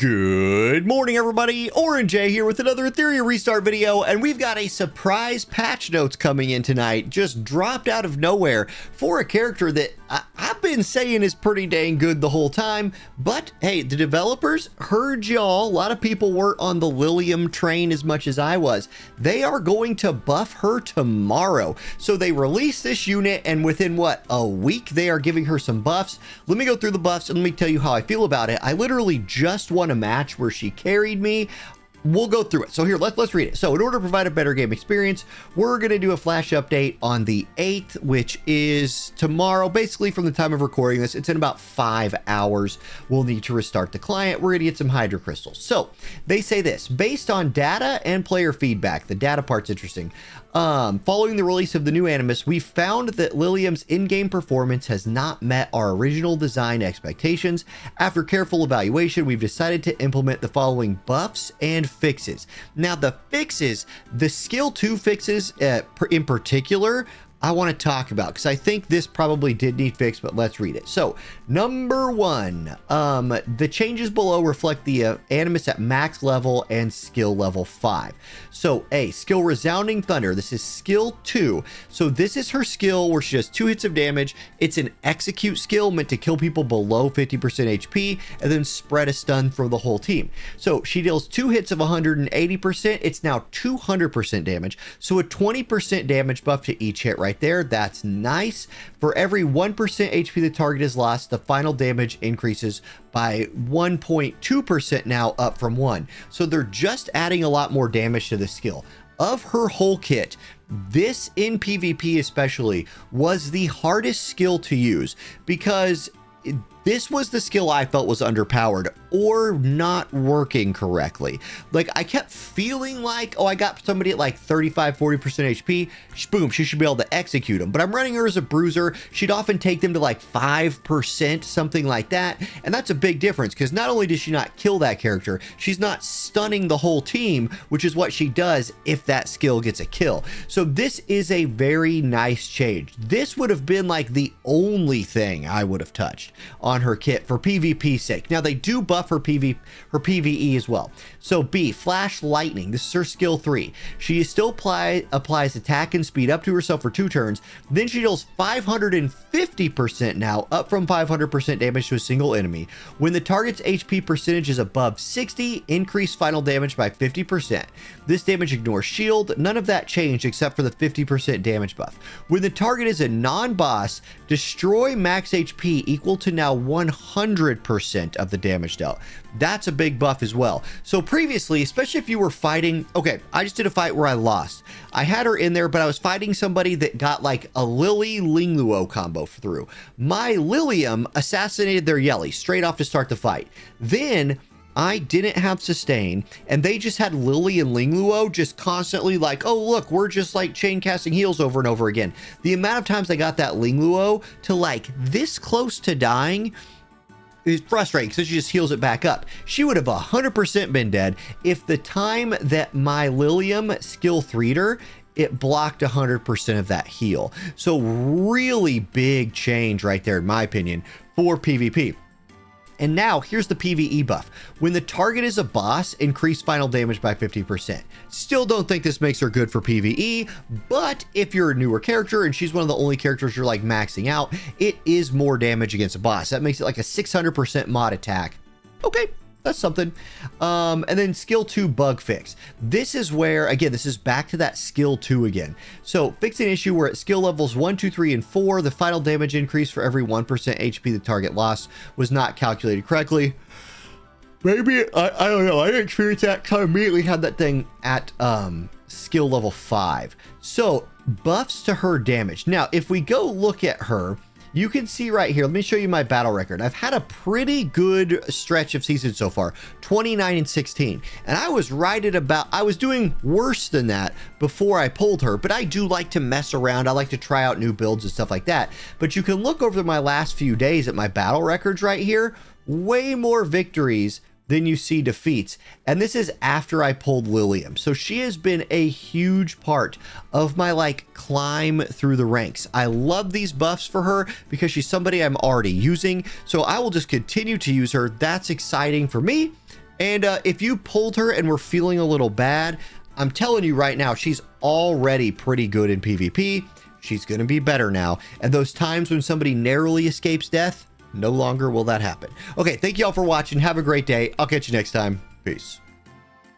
Good morning, everybody. Orange J here with another Etheria restart video, and we've got a surprise patch notes coming in tonight, just dropped out of nowhere for a character that I've been saying is pretty dang good the whole time. But hey, the developers heard y'all. A lot of people weren't on the LILIAM train as much as I was. They are going to buff her tomorrow. So they released this unit, and within what, a week, they are giving her some buffs. Let me go through the buffs and let me tell you how I feel about it. I literally just won a match where she carried me. We'll go through it. So here, let's read it. So in order to provide a better game experience, we're going to do a flash update on the 8th, which is tomorrow. Basically, from the time of recording this, it's in about 5 hours. We'll need to restart the client. We're going to get some hydro crystals. So they say this, based on data and player feedback. The data part's interesting. Following the release of the new Animus, we found that LILIAM's in-game performance has not met our original design expectations. After careful evaluation, we've decided to implement the following buffs and fixes. Now, the fixes, the skill 2 fixes in particular, I want to talk about because I think this probably did need fixed, but let's read it. So number 1, the changes below reflect the Animus at max level and skill level 5. So A, skill Resounding Thunder. This is skill 2. So this is her skill where she does 2 hits of damage. It's an execute skill meant to kill people below 50% HP and then spread a stun for the whole team. So she deals 2 hits of 180%. It's now 200% damage. So a 20% damage buff to each hit right there. That's nice. For every 1% HP the target is lost, the final damage increases by 1.2% now, up from 1. So they're just adding a lot more damage to the skill. Of her whole kit, this in PvP especially was the hardest skill to use because this was the skill I felt was underpowered or not working correctly. Like, I kept feeling like, oh, I got somebody at like 35, 40% HP. Boom, she should be able to execute them. But I'm running her as a bruiser. She'd often take them to like 5%, something like that. And that's a big difference because not only does she not kill that character, she's not stunning the whole team, which is what she does if that skill gets a kill. So this is a very nice change. This would have been like the only thing I would have touched on her kit for PvP's sake. Now they do buff her PvE as well. So B, Flash Lightning. This is her skill 3. She still applies attack and speed up to herself for 2 turns. Then she deals 550% now, up from 500% damage to a single enemy. When the target's HP percentage is above 60, increase final damage by 50%. This damage ignores shield. None of that changed except for the 50% damage buff. When the target is a non-boss, destroy max HP equal to now 100% of the damage dealt. That's a big buff as well. So previously, especially if you were fighting, okay, I just did a fight where I lost. I had her in there, but I was fighting somebody that got like a Lily Lingluo combo through. My LILIAM assassinated their Yelly straight off to start the fight. Then I didn't have sustain, and they just had Lily and Lingluo just constantly like, oh, look, we're just like chain casting heals over and over again. The amount of times I got that Lingluo to like this close to dying is frustrating because she just heals it back up. She would have 100% been dead if the time that my LILIAM skill 3'd her, it blocked 100% of that heal. So really big change right there, in my opinion, for PvP. And now here's the PvE buff. When the target is a boss, increase final damage by 50%. Still don't think this makes her good for PvE, but if you're a newer character and she's one of the only characters you're like maxing out, it is more damage against a boss. That makes it like a 600% mod attack. Okay, that's something. And then skill 2 bug fix. This is where, again, this is back to that skill 2 again. So fix an issue where at skill levels 1, 2, 3, and 4, the final damage increase for every 1% HP the target lost was not calculated correctly. Maybe, I don't know. I didn't experience that because I immediately had that thing at skill level 5. So buffs to her damage. Now, if we go look at her, you can see right here, let me show you my battle record. I've had a pretty good stretch of seasons so far, 29 and 16. And I was right at about, I was doing worse than that before I pulled her, but I do like to mess around. I like to try out new builds and stuff like that. But you can look over my last few days at my battle records right here, way more victories than you see defeats. And this is after I pulled LILIAM. So she has been a huge part of my like climb through the ranks. I love these buffs for her because she's somebody I'm already using. So I will just continue to use her. That's exciting for me. And if you pulled her and were feeling a little bad, I'm telling you right now, she's already pretty good in PvP. She's going to be better now. And those times when somebody narrowly escapes death, no longer will that happen. Okay, thank you all for watching. Have a great day. I'll catch you next time. Peace.